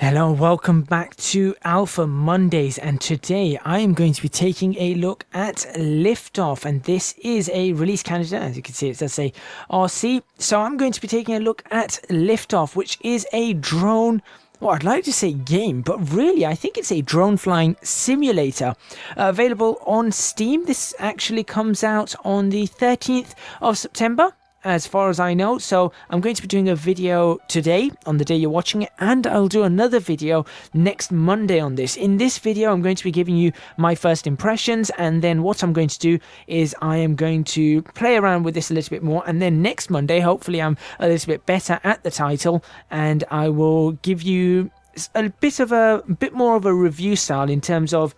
Hello, welcome back to Alpha Mondays, and today I am going to be taking a look at Liftoff, and this is a release candidate. As you can see, it does say RC, so I'm going to be taking a look at Liftoff, which is a drone, well, I'd like to say game, but really I think it's a drone flying simulator, available on Steam. This actually comes out on the 13th of September. As far as I know, so I'm going to be doing a video today on the day you're watching it, and I'll do another video next Monday on this. In this video, I'm going to be giving you my first impressions, and then what I'm going to do is I am going to play around with this a little bit more, and then next Monday, hopefully I'm a little bit better at the title, and I will give you a bit more of a review style in terms of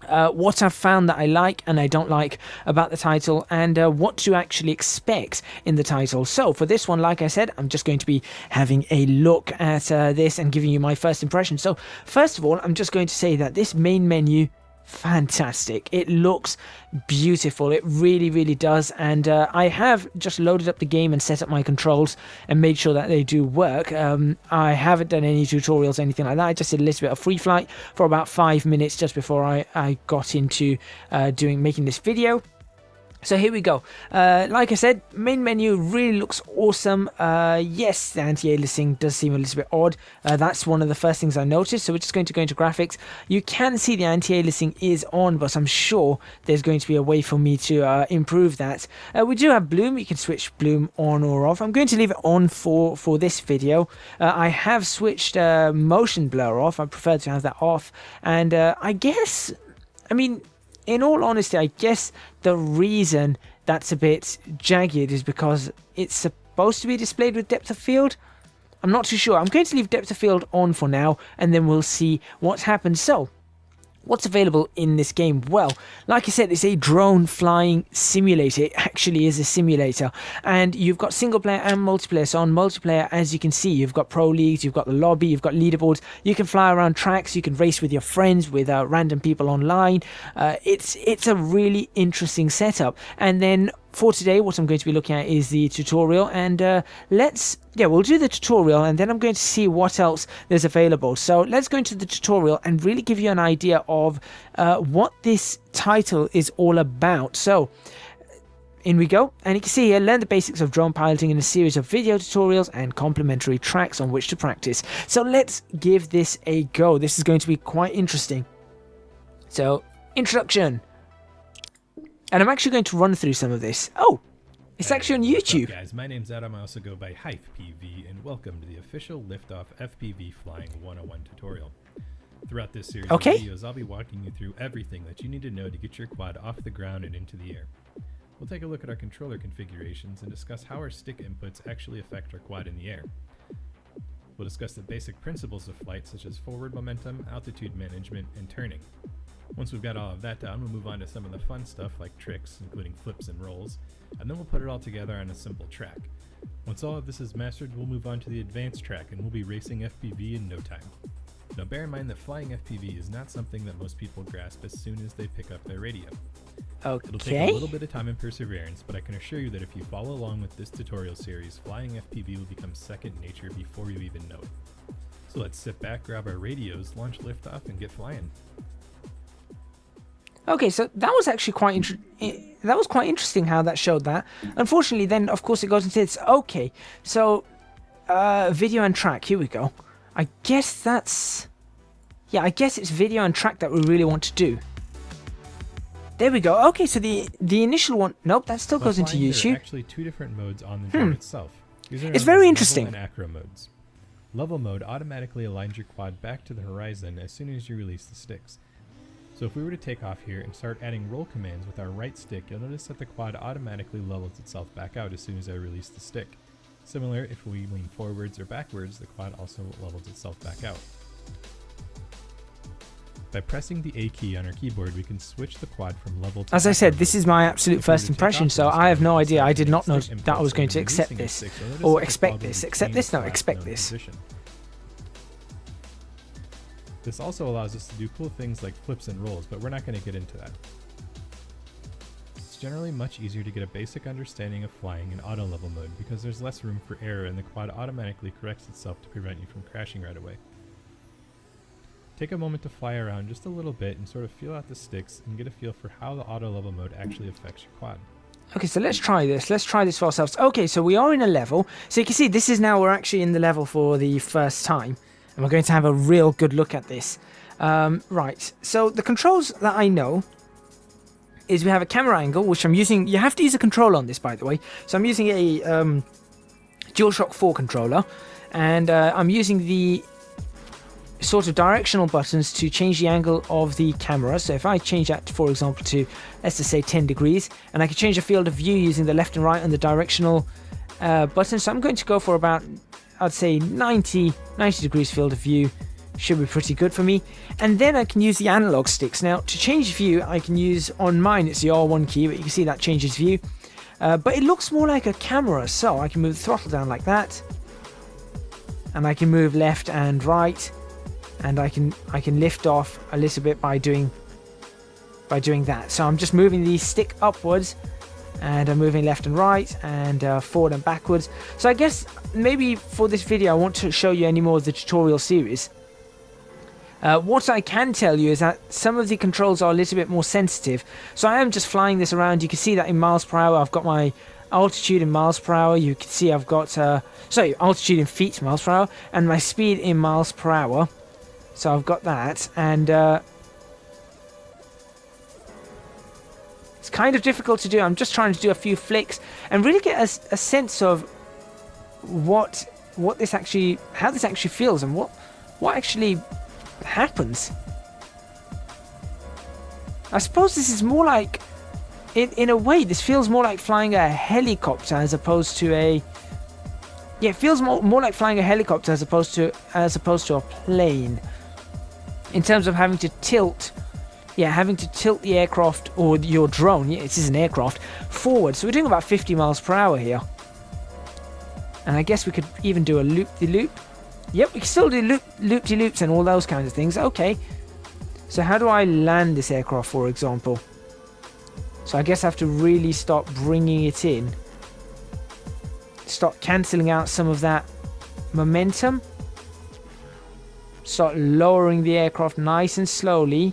what I've found that I like and I don't like about the title, and what to actually expect in the title. So for this one, like I said, I'm just going to be having a look at this and giving you my first impression. So first of all, I'm just going to say that this main menu, fantastic. It looks beautiful. It really does, and I have just loaded up the game and set up my controls and made sure that they do work. I haven't done any tutorials or anything like that. I just did a little bit of free flight for about 5 minutes just before I got into making this video. So here we go. Like I said, main menu really looks awesome. Yes, the anti-aliasing does seem a little bit odd. That's one of the first things I noticed. So we're just going to go into graphics. You can see the anti-aliasing is on, but I'm sure there's going to be a way for me to improve that. We do have bloom. You can switch bloom on or off. I'm going to leave it on for this video. I have switched motion blur off. I prefer to have that off. And in all honesty, I guess the reason that's a bit jagged is because it's supposed to be displayed with depth of field. I'm not too sure. I'm going to leave depth of field on for now, and then we'll see what happens. So, what's available in this game? Well, like I said, it's a drone flying simulator. It actually is a simulator. And you've got single player and multiplayer. So on multiplayer, as you can see, you've got pro leagues, you've got the lobby, you've got leaderboards. You can fly around tracks, you can race with your friends, with random people online. It's a really interesting setup. And then for today, what I'm going to be looking at is the tutorial, and we'll do the tutorial, and then I'm going to see what else there's available. So let's go into the tutorial and really give you an idea of what this title is all about. So in we go, and you can see here, learn the basics of drone piloting in a series of video tutorials and complementary tracks on which to practice. So let's give this a go. This is going to be quite interesting. So, introduction. And I'm actually going to run through some of this. Oh, it's actually on YouTube. What's up, guys, my name's Adam. I also go by HypePV, and welcome to the official Liftoff FPV Flying 101 tutorial. Throughout this series of videos, I'll be walking you through everything that you need to know to get your quad off the ground and into the air. We'll take a look at our controller configurations and discuss how our stick inputs actually affect our quad in the air. We'll discuss the basic principles of flight, such as forward momentum, altitude management, and turning. Once we've got all of that done, we'll move on to some of the fun stuff like tricks, including flips and rolls, and then we'll put it all together on a simple track. Once all of this is mastered, we'll move on to the advanced track, and we'll be racing FPV in no time. Now bear in mind that flying FPV is not something that most people grasp as soon as they pick up their radio. Okay. It'll take a little bit of time and perseverance, but I can assure you that if you follow along with this tutorial series, flying FPV will become second nature before you even know it. So let's sit back, grab our radios, launch liftoff, and get flying. Okay, so that was actually quite interesting how that showed that. Unfortunately, then of course it goes into this. Okay, so video and track. Here we go. I guess it's video and track that we really want to do. There we go. Okay, so the initial one. Nope, that still goes into YouTube. There are actually two different modes on the drone itself. It's very interesting. Level and acro modes. Level mode automatically aligns your quad back to the horizon as soon as you release the sticks. So if we were to take off here and start adding roll commands with our right stick, you'll notice that the quad automatically levels itself back out as soon as I release the stick. Similar, if we lean forwards or backwards, the quad also levels itself back out. By pressing the A key on our keyboard, we can switch the quad from level to As I said, this mode. is my absolute first impression, so I have no idea. I did not know that I was going to accept this. Or expect this. Accept this? No, expect this. This also allows us to do cool things like flips and rolls, but we're not going to get into that. It's generally much easier to get a basic understanding of flying in auto level mode because there's less room for error and the quad automatically corrects itself to prevent you from crashing right away. Take a moment to fly around just a little bit and sort of feel out the sticks and get a feel for how the auto level mode actually affects your quad. Okay, so let's try this. Let's try this for ourselves. Okay, so we are in a level. So you can see this is now, we're actually in the level for the first time. And we're going to have a real good look at this. Right, so the controls that I know is we have a camera angle, which I'm using. You have to use a controller on this, by the way. So I'm using a DualShock 4 controller. And I'm using the sort of directional buttons to change the angle of the camera. So if I change that, for example, to, let's just say 10 degrees, and I can change the field of view using the left and right and the directional buttons. So I'm going to go for about, I'd say 90 degrees field of view. Should be pretty good for me. And then I can use the analog sticks. Now, to change view, I can use, on mine, it's the R1 key, but you can see that changes view. But it looks more like a camera, so I can move the throttle down like that. And I can move left and right. And I can lift off a little bit by doing that. So I'm just moving the stick upwards, and I'm moving left and right, and forward and backwards. So I guess maybe for this video I want to show you any more of the tutorial series. What I can tell you is that some of the controls are a little bit more sensitive. So I am just flying this around. You can see that in miles per hour. I've got my altitude in miles per hour. You can see I've got altitude in feet miles per hour, and my speed in miles per hour. So I've got that, and it's kind of difficult to do. I'm just trying to do a few flicks and really get a sense of what this actually, how this actually feels, and what actually happens. I suppose this is more like, in a way, this feels more like flying a helicopter as opposed to a. Yeah, it feels more like flying a helicopter as opposed to a plane. In terms of having to tilt the aircraft or your drone, yeah, it is an aircraft, forward. So we're doing about 50 miles per hour here. And I guess we could even do a loop-de-loop. Yep, we can still do loop-de-loops and all those kinds of things. Okay. So how do I land this aircraft, for example? So I guess I have to really start bringing it in. Start cancelling out some of that momentum. Start lowering the aircraft nice and slowly.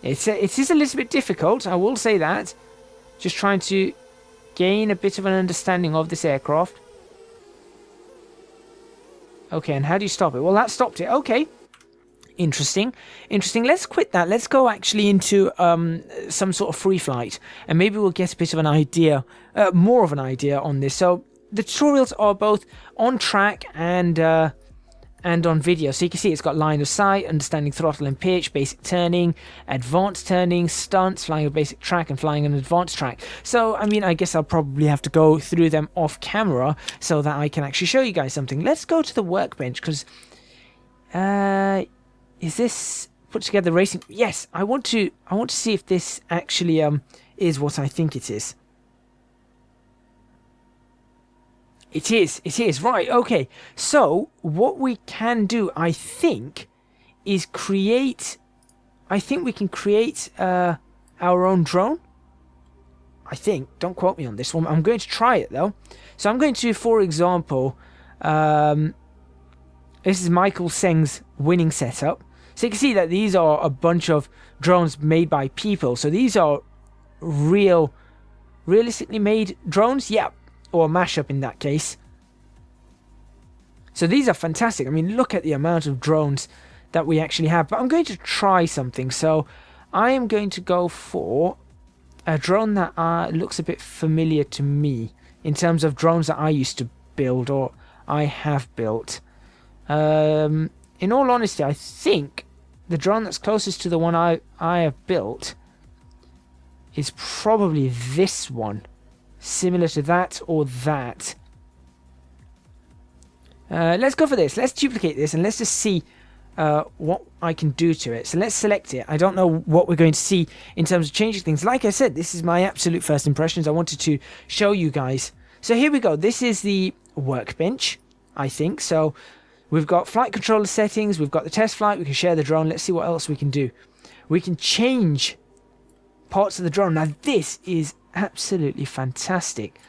It is a little bit difficult, I will say that. Just trying to gain a bit of an understanding of this aircraft. Okay, and how do you stop it? Well, that stopped it. Okay. Interesting. Let's quit that. Let's go actually into some sort of free flight, and maybe we'll get a bit of an idea, more of an idea on this. So the tutorials are both on track and on video. So you can see it's got line of sight, understanding throttle and pitch, basic turning, advanced turning, stunts, flying a basic track, and flying an advanced track. So, I mean, I guess I'll probably have to go through them off camera so that I can actually show you guys something. Let's go to the workbench, because is this put together racing? Yes, I want to see if this actually is what I think it is. It is, right, okay. So, what we can do, I think, is create. I think we can create our own drone. I think. Don't quote me on this one. I'm going to try it, though. So, I'm going to, for example, this is Michael Seng's winning setup. So, you can see that these are a bunch of drones made by people. So, these are realistically made drones? Yeah. Or a mashup in that case. So these are fantastic. I mean, look at the amount of drones that we actually have. But I'm going to try something. So I am going to go for a drone that looks a bit familiar to me in terms of drones that I used to build or I have built. In all honesty, I think the drone that's closest to the one I have built is probably this one. Similar to that or that. Let's go for this. Let's duplicate this and let's just see what I can do to it. So let's select it. I don't know what we're going to see in terms of changing things. Like I said, this is my absolute first impressions. I wanted to show you guys. So here we go. This is the workbench, I think. So we've got flight controller settings. We've got the test flight. We can share the drone. Let's see what else we can do. We can change parts of the drone. Now this is absolutely fantastic.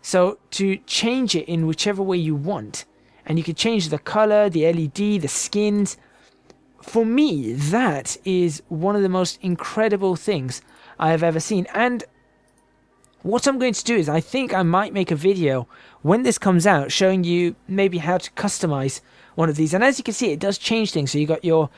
So to change it in whichever way you want, and you can change the color, the LED, the skins. For me, that is one of the most incredible things I have ever seen. And what I'm going to do is I think I might make a video when this comes out showing you maybe how to customize one of these. And as you can see, it does change things. So you got your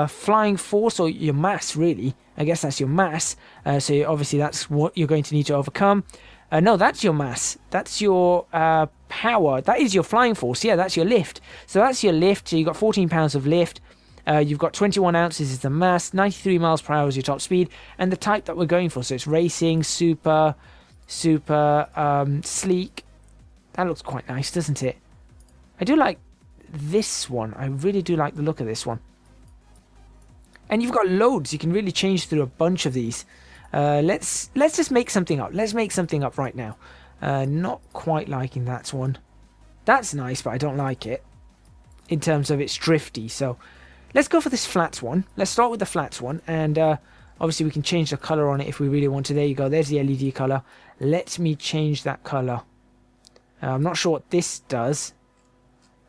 flying force, or your mass, really. I guess that's your mass. So obviously that's what you're going to need to overcome. No, that's your mass. That's your power. That is your flying force. Yeah, that's your lift. So that's your lift. So you've got 14 pounds of lift. You've got 21 ounces is the mass, 93 miles per hour is your top speed, and the type that we're going for. So it's racing, super, sleek. That looks quite nice, doesn't it? I do like this one. I really do like the look of this one. And you've got loads. You can really change through a bunch of these. Let's just make something up. Let's make something up right now. Not quite liking that one. That's nice, but I don't like it in terms of it's drifty. So let's go for this flat one. Let's start with the flat one, and obviously we can change the color on it if we really want to. There you go. There's the LED color. Let me change that color. I'm not sure what this does,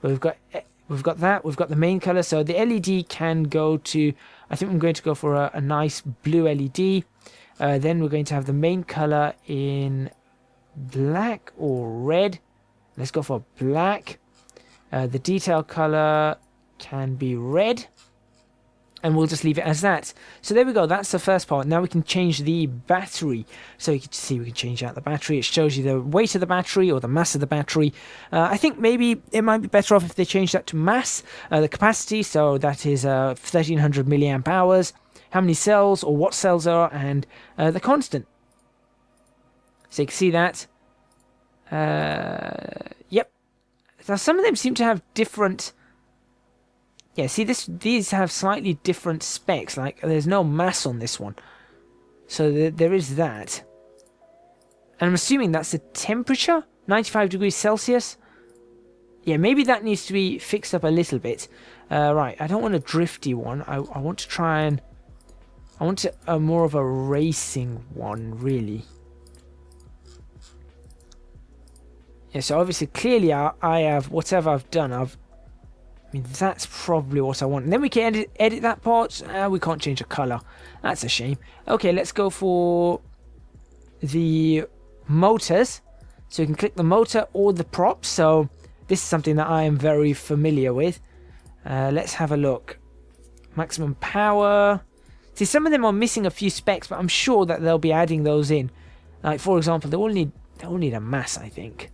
but we've got that. We've got the main color. So the LED can go to. I think I'm going to go for a nice blue LED. Then we're going to have the main color in black or red. Let's go for black. The detail color can be red, and we'll just leave it as that. So there we go. That's the first part. Now we can change the battery. So you can see we can change out the battery. It shows you the weight of the battery or the mass of the battery. I think maybe it might be better off if they change that to mass. The capacity, so that is 1300 milliamp hours. How many cells or what cells are, and the constant. So you can see that. Yep. Now some of them seem to have different. Yeah, see these have slightly different specs. Like there's no mass on this one, so there is that. And I'm assuming that's the temperature, 95 degrees Celsius. Yeah, maybe that needs to be fixed up a little bit. Right, I don't want a drifty one. I want to try and I want a more of a racing one, really. Yeah, so obviously, clearly, I have whatever I've done. I mean, that's probably what I want. And then we can edit that part. We can't change the color. That's a shame. Okay, let's go for the motors. So you can click the motor or the props. So this is something that I am very familiar with. Let's have a look. Maximum power. See, some of them are missing a few specs, but I'm sure that they'll be adding those in. Like, for example, they all need a mass, I think.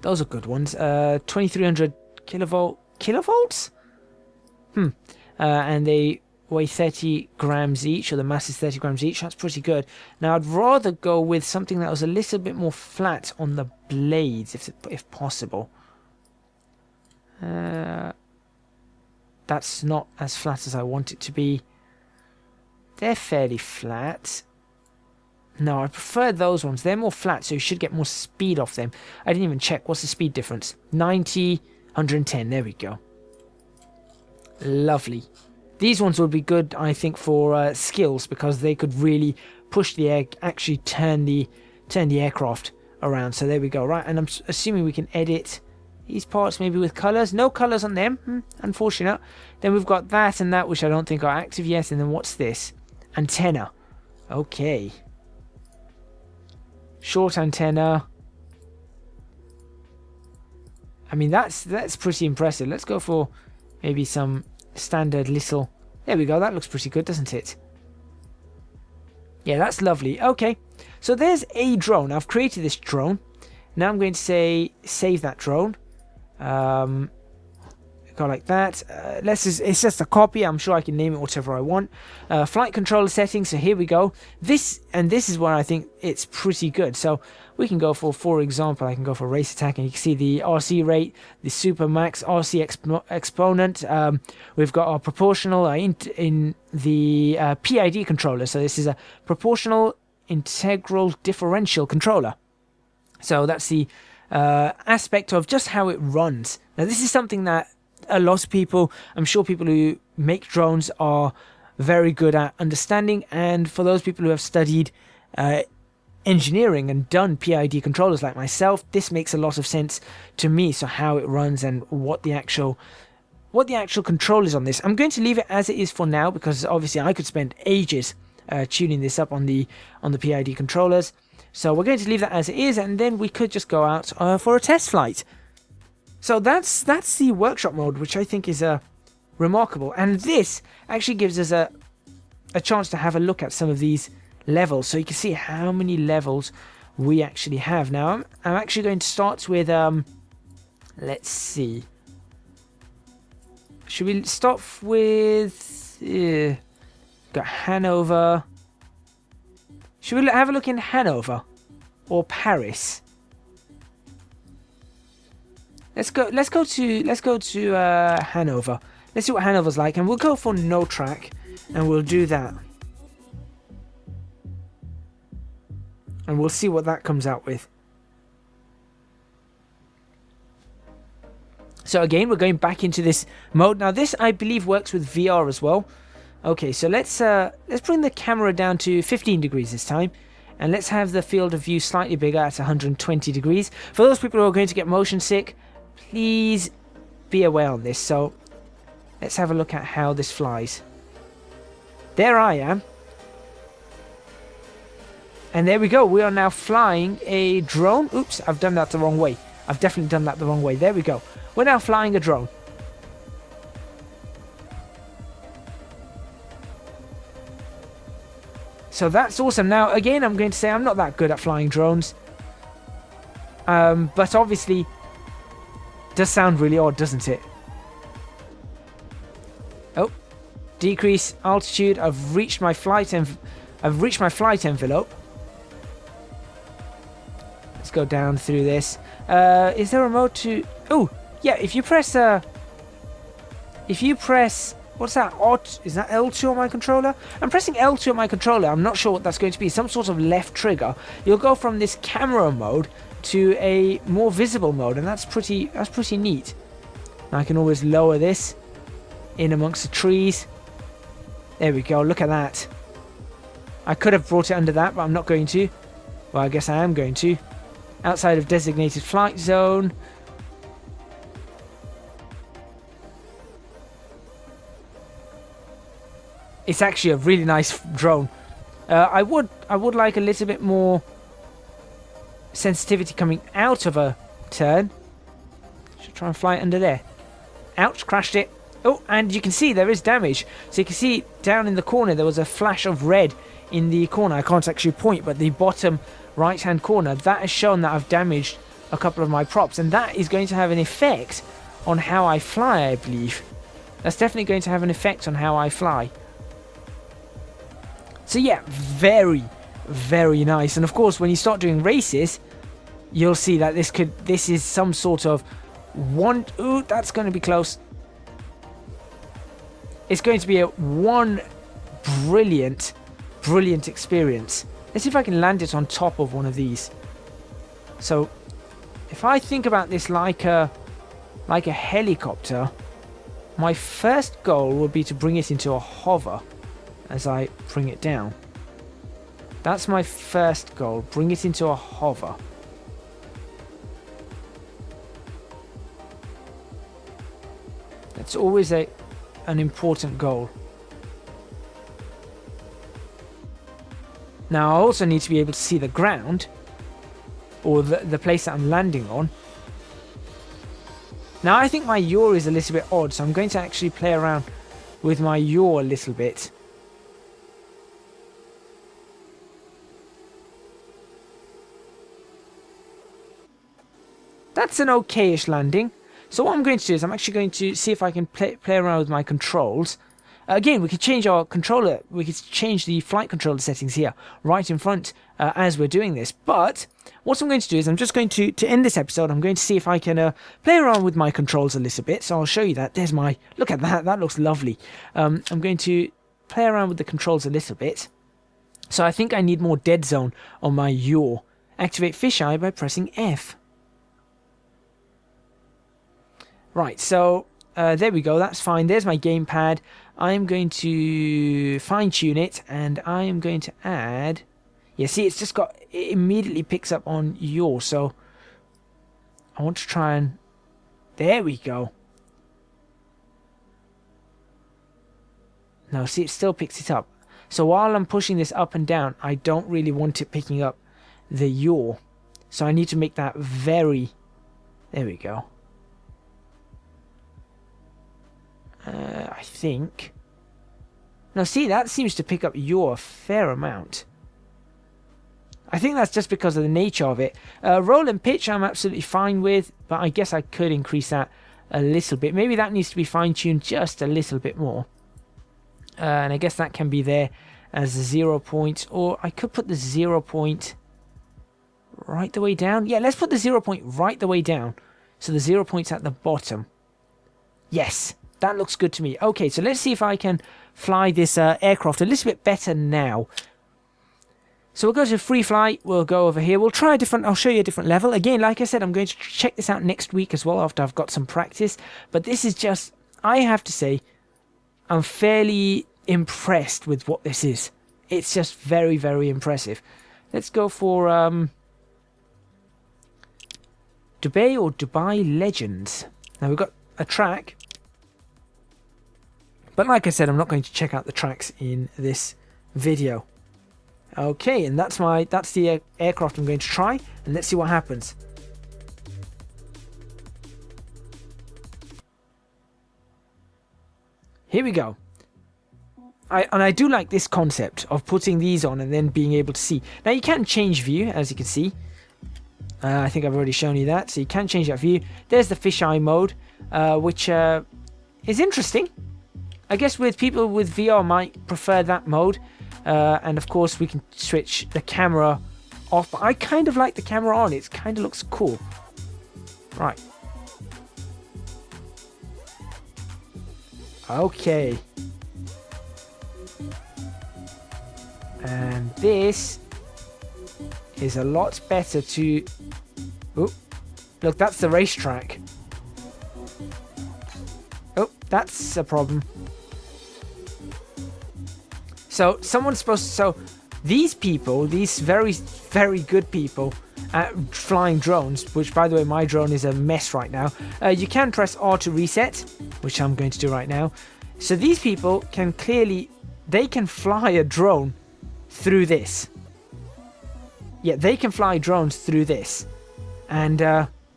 Those are good ones. 2300 kilovolts? And they weigh 30 grams each, or the mass is 30 grams each. That's pretty good. Now, I'd rather go with something that was a little bit more flat on the blades, if possible. That's not as flat as I want it to be. They're fairly flat. No, I prefer those ones. They're more flat, so you should get more speed off them. I didn't even check. What's the speed difference? 90, 110. There we go. Lovely. These ones would be good, I think, for skills, because they could really push the air, actually turn the aircraft around. So there we go. Right, and I'm assuming we can edit these parts maybe with colors. No colors on them. Unfortunate. Then we've got that and that, which I don't think are active yet. And then what's this? Antenna. Okay. Short antenna. I mean, that's pretty impressive. Let's go for maybe some standard little. There we go. That looks pretty good, doesn't it? Yeah, that's lovely. Okay, so there's a drone. I've created this drone. Now I'm going to say save that drone. Go like that. It's just a copy. I'm sure I can name it whatever I want. Flight controller settings. So here we go. This is where I think it's pretty good. So we can go for example, I can go for race attack, and you can see the RC rate, the super max RC exponent. We've got our proportional in the PID controller. So this is a proportional integral differential controller. So that's the aspect of just how it runs. Now this is something that a lot of people, I'm sure people who make drones are very good at understanding, and for those people who have studied engineering and done PID controllers like myself, this makes a lot of sense to me. So how it runs and what the actual control is on this. I'm going to leave it as it is for now, because obviously I could spend ages tuning this up on the PID controllers. So we're going to leave that as it is, and then we could just go out for a test flight. So that's the workshop mode, which I think is remarkable. And this actually gives us a chance to have a look at some of these levels, so you can see how many levels we actually have. Now I'm actually going to start with let's see, should we start with got Hanover? Should we have a look in Hanover or Paris? Let's go to Hanover. Let's see what Hanover's like, and we'll go for no track, and we'll do that. And we'll see what that comes out with. So again, we're going back into this mode. Now this, I believe, works with VR as well. Okay, so let's bring the camera down to 15 degrees this time. And let's have the field of view slightly bigger at 120 degrees. For those people who are going to get motion sick, please be aware on this. So let's have a look at how this flies. There I am. And there we go. We are now flying a drone. Oops, I've done that the wrong way. I've definitely done that the wrong way. There we go. We're now flying a drone. So that's awesome. Now, again, I'm going to say I'm not that good at flying drones. But obviously, it does sound really odd, doesn't it? Oh, decrease altitude. I've reached my flight envelope. Let's go down through this. Is there a mode to... Oh, yeah, if you press... What's that? Is that L2 on my controller? I'm pressing L2 on my controller. I'm not sure what that's going to be. Some sort of left trigger. You'll go from this camera mode to a more visible mode, and that's pretty neat. Now I can always lower this in amongst the trees. There we go. Look at that. I could have brought it under that, but I'm not going to. Well, I guess I am going to. Outside of designated flight zone. It's actually a really nice drone. I would like a little bit more sensitivity coming out of a turn. Should try and fly it under there. Ouch, crashed it. Oh, and you can see there is damage. So you can see down in the corner there was a flash of red in the corner. I can't actually point, but the bottom right hand corner, that has shown that I've damaged a couple of my props, and that is going to have an effect on how I fly, I believe. That's definitely going to have an effect on how I fly. So yeah, very, very nice. And of course, when you start doing races, you'll see that this is some sort of one... Ooh, that's going to be close. It's going to be one brilliant experience. Let's see if I can land it on top of one of these. So, if I think about this like a helicopter, my first goal would be to bring it into a hover as I bring it down. That's my first goal, bring it into a hover. That's always an important goal. Now I also need to be able to see the ground, or the place that I'm landing on. Now I think my yaw is a little bit odd, so I'm going to actually play around with my yaw a little bit. That's an okay-ish landing. So what I'm going to do is I'm actually going to see if I can play around with my controls. Again, we could change our controller. We could change the flight controller settings here right in front as we're doing this. But what I'm going to do is I'm just going to end this episode. I'm going to see if I can play around with my controls a little bit. So I'll show you that. There's my... Look at that. That looks lovely. I'm going to play around with the controls a little bit. So I think I need more dead zone on my yaw. Activate fisheye by pressing F. Right, so there we go, that's fine. There's my gamepad. I'm going to fine-tune it, and I am going to add... Yeah, see, it's just got, it immediately picks up on yaw, so I want to try and, there we go. No, see, it still picks it up. So while I'm pushing this up and down, I don't really want it picking up the yaw. So I need to make that very, there we go. I think. Now see, that seems to pick up yaw a fair amount. I think that's just because of the nature of it. Roll and pitch I'm absolutely fine with, but I guess I could increase that a little bit. Maybe that needs to be fine-tuned just a little bit more. And I guess that can be there as a 0 point, or I could put the 0 point right the way down. Yeah, let's put the 0 point right the way down. So the 0 point's at the bottom. Yes, that looks good to me. Okay, so let's see if I can fly this aircraft a little bit better now. So we'll go to free fly, we'll go over here, we'll try a different, I'll show you a different level. Again, like I said, I'm going to check this out next week as well after I've got some practice. But this is just, I have to say, I'm fairly impressed with what this is. It's just very, very impressive. Let's go for Dubai or Dubai Legends. Now we've got a track. But like I said, I'm not going to check out the tracks in this video. Okay, and that's the aircraft I'm going to try, and let's see what happens. Here we go. I do like this concept of putting these on and then being able to see. Now you can change view, as you can see. I think I've already shown you that, so you can change that view. There's the fisheye mode, which is interesting. I guess with people with VR might prefer that mode. And of course we can switch the camera off, but I kind of like the camera on. It kind of looks cool. Right. Okay. And this is a lot better to... Oh, look, that's the racetrack. Oh, that's a problem. So someone's supposed to, so these people, these very, very good people at flying drones, which by the way, my drone is a mess right now. You can press R to reset, which I'm going to do right now. So these people can clearly, they can fly a drone through this. Yeah, they can fly drones through this. And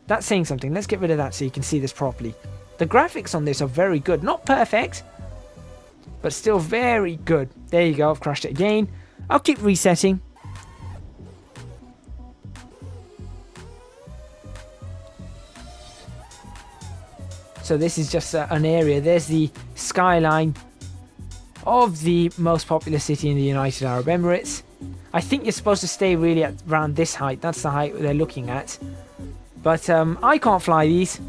that's saying something. Let's get rid of that so you can see this properly. The graphics on this are very good. Not perfect, but still very good. There you go, I've crashed it again. I'll keep resetting. So this is just an area. There's the skyline of the most populous city in the United Arab Emirates. I think you're supposed to stay really at around this height. That's the height they're looking at. But I can't fly these,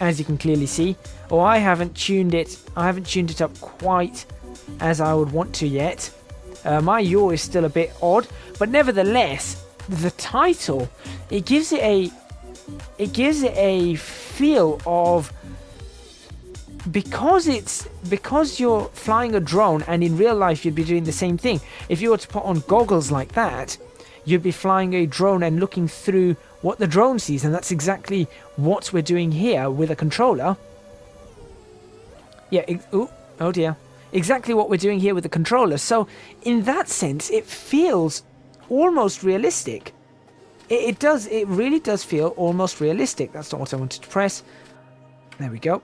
as you can clearly see. Or I haven't tuned it. I haven't tuned it up quite as I would want to yet. My yaw is still a bit odd, but nevertheless, the title, it gives it a feel of, because you're flying a drone, and in real life you'd be doing the same thing. If you were to put on goggles like that, you'd be flying a drone and looking through what the drone sees, and that's exactly what we're doing here with a controller. Yeah, oh dear. Exactly what we're doing here with the controller. So in that sense, it feels almost realistic. It really does feel almost realistic. That's not what I wanted to press. There we go.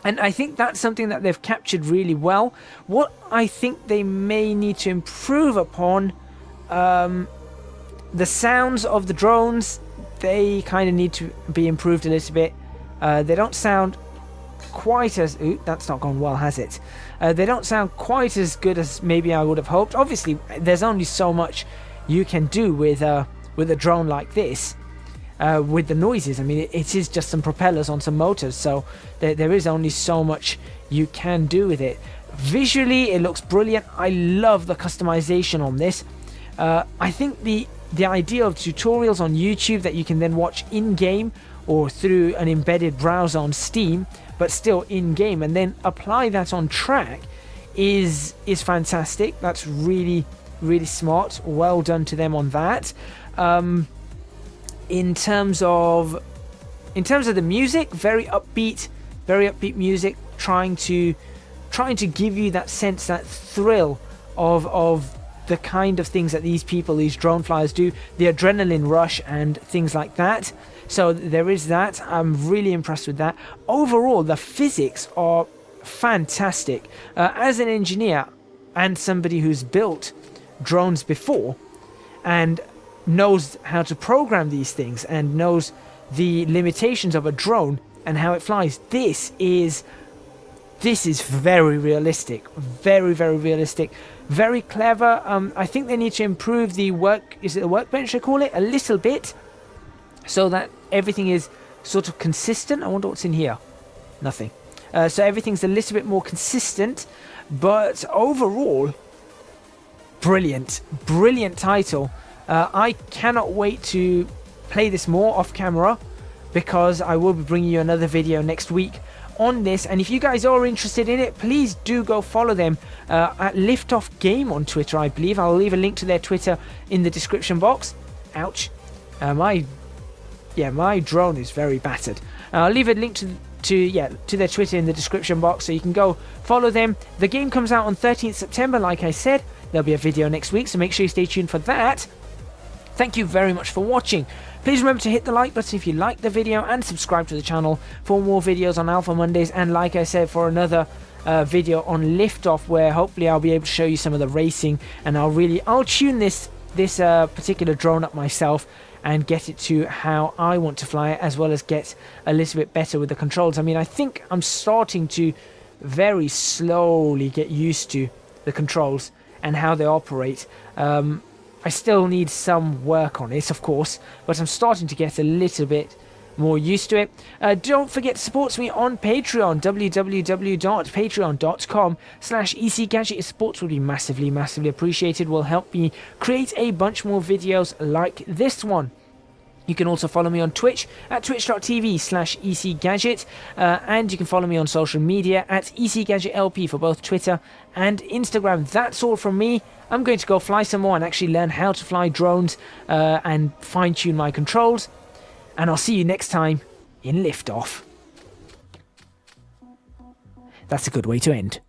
And I think that's something that they've captured really well. What I think they may need to improve upon, the sounds of the drones, they kind of need to be improved a little bit. They don't sound quite as... Ooh, that's not gone well, has it? They don't sound quite as good as maybe I would have hoped. Obviously, there's only so much you can do with a drone like this. With the noises, I mean, it is just some propellers on some motors, so there is only so much you can do with it. Visually, it looks brilliant. I love the customization on this. I think the idea of tutorials on YouTube that you can then watch in-game or through an embedded browser on Steam, but still in-game, and then apply that on track is fantastic. That's really, really smart. Well done to them on that. In terms of the music, very upbeat music, trying to give you that sense, that thrill of the kind of things that these drone flyers do, the adrenaline rush and things like that. So there is that. I'm really impressed with that. Overall, the physics are fantastic. As an engineer and somebody who's built drones before and knows how to program these things and knows the limitations of a drone and how it flies, this is very realistic, very realistic, very clever. I think they need to improve the workbench they call it, a little bit, so that everything is sort of consistent. I wonder what's in here. Nothing. So everything's a little bit more consistent, but overall, brilliant title. I cannot wait to play this more off camera, because I will be bringing you another video next week on this. And if you guys are interested in it, please do go follow them at Liftoff Game on Twitter, I believe. I'll leave a link to their Twitter in the description box. Ouch. My drone is very battered. I'll leave a link to their Twitter in the description box, so you can go follow them. The game comes out on 13th September, like I said. There'll be a video next week, so make sure you stay tuned for that. Thank you very much for watching. Please remember to hit the like button if you liked the video, and subscribe to the channel for more videos on Alpha Mondays, and like I said, for another video on Liftoff, where hopefully I'll be able to show you some of the racing, and I'll tune this particular drone up myself and get it to how I want to fly it, as well as get a little bit better with the controls. I mean, I think I'm starting to very slowly get used to the controls and how they operate. I still need some work on it, of course, but I'm starting to get a little bit more used to it. Don't forget to support me on Patreon, www.patreon.com/ecgadget. Your support would be massively appreciated. Will help me create a bunch more videos like this one. You can also follow me on Twitch at twitch.tv/ecgadget, and you can follow me on social media at ecgadgetlp for both Twitter and Instagram. That's all from me. I'm going to go fly some more and actually learn how to fly drones and fine-tune my controls. And I'll see you next time in Liftoff. That's a good way to end.